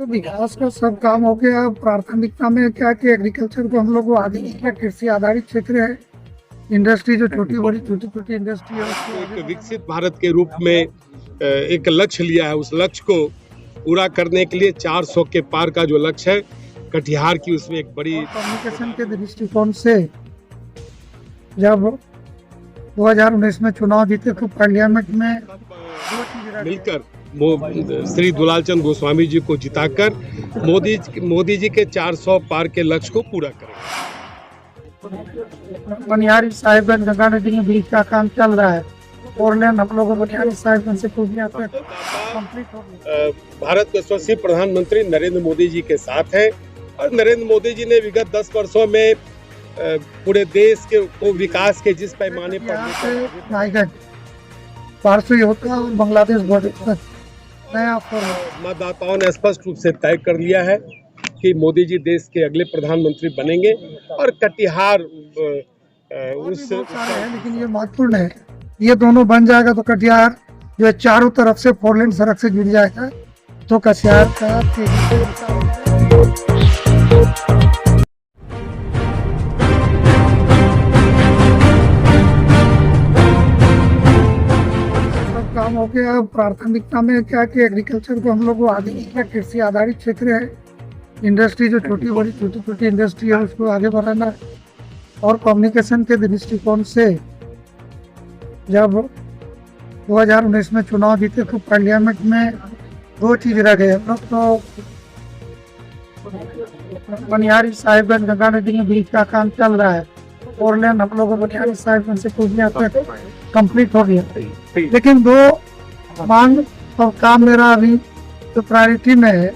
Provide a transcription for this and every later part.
तो विकास का सब काम हो गया। प्राथमिकता में क्या कि एग्रीकल्चर को हम लोग को आगे बढ़ाना, कृषि आधारित क्षेत्र है। इंडस्ट्री जो छोटी छोटी इंडस्ट्री है उसको एक विकसित भारत के रूप में एक लक्ष्य लिया है। उस लक्ष्य को पूरा करने के लिए 400 के पार का जो लक्ष्य है, कटिहार की उसमें एक बड़ी कम्युनिकेशन के दृष्टिकोण से जब 2019 में चुनाव जीते तो पार्लियामेंट में मिलकर श्री दुलालचंद गोस्वामी जी को जिताकर मोदी जी के 400 पार के लक्ष्य को पूरा करेंगे। मनिहारी साहिबगंज गंगा नदी में ब्रिज का काम चल रहा है। 4 लेन हम लोगों को मनिहारी साहिबगंज से पूर्णिया तक कंप्लीट हो गया। भारत यशस्वी प्रधानमंत्री नरेंद्र मोदी जी के साथ है और नरेंद्र मोदी जी ने विगत 10 वर्षों में पूरे देश के को विकास के जिस पैमाने पर रायगढ़ पारसू होता और बांग्लादेश बॉर्डर तक नया मतदाताओं ने स्पष्ट रूप से तय कर लिया है कि मोदी जी देश के अगले प्रधानमंत्री बनेंगे और कटिहार उस सारे हैं, लेकिन ये महत्वपूर्ण है। ये दोनों बन जाएगा तो कटिहार जो है चारों तरफ से 4 लेन सड़क से जुड़ जाएगा तो कटिहार का काम हो गया। प्राथमिकता में क्या कि एग्रीकल्चर को हम लोग को आगे बढ़ाना, कृषि आधारित क्षेत्र है। इंडस्ट्री जो छोटी छोटी इंडस्ट्री है उसको आगे बढ़ाना और कम्युनिकेशन के दृष्टिकोण से जब 2019 में चुनाव जीते तो पार्लियामेंट में 2 चीज रह गए। हम लोग तो मनिहारी साहिबगंज गंगा नदी में ब्रिज का काम चल रहा है। 4 लेन हम लोग को मनिहारी साहिबगंज से पूर्णिया तक कंप्लीट हो गया, लेकिन 2 मांग और काम मेरा अभी तो प्रायोरिटी में है।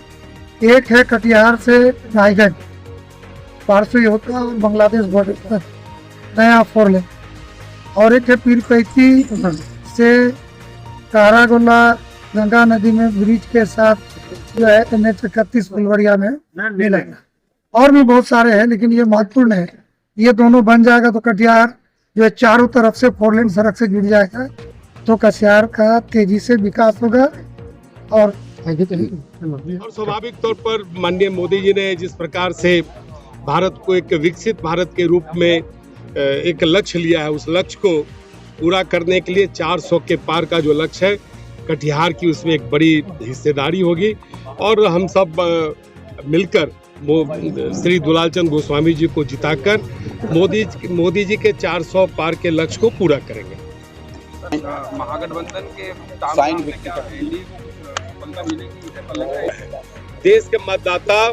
एक है कटिहार से रायगढ़ पारसू होता और बांग्लादेश बॉर्डर तक नया 4 लेन, और एक है पीरपैती से कारागोला गंगा नदी में ब्रिज के साथ जो है NH 31 फुलवरिया में मिलेगा। और भी बहुत सारे हैं, लेकिन ये महत्वपूर्ण है। ये दोनों बन जाएगा तो कटिहार जो है चारों तरफ से 4 लेन सड़क से जुड़ जाएगा तो कटिहार का तेजी से विकास होगा। और स्वाभाविक तौर पर माननीय मोदी जी ने जिस प्रकार से भारत को एक विकसित भारत के रूप में एक लक्ष्य लिया है, उस लक्ष्य को पूरा करने के लिए 400 के पार का जो लक्ष्य है, कटिहार की उसमें एक बड़ी हिस्सेदारी होगी और हम सब मिलकर श्री दुलालचंद गोस्वामी जी को जिताकर मोदी जी के 400 पार के लक्ष्य को पूरा करेंगे। महागठबंधन के देश के मतदाता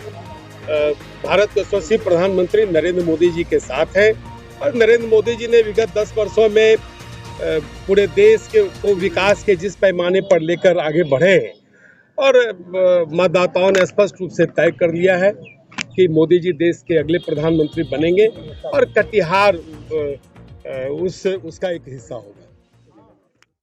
भारत यशस्वी प्रधानमंत्री नरेंद्र मोदी जी के साथ है और नरेंद्र मोदी जी ने विगत 10 वर्षों में पूरे देश के को विकास के जिस पैमाने पर लेकर आगे बढ़े हैं और मतदाताओं ने स्पष्ट रूप से तय कर लिया है कि मोदी जी देश के अगले प्रधानमंत्री बनेंगे और कटिहार उसका एक हिस्सा होगा।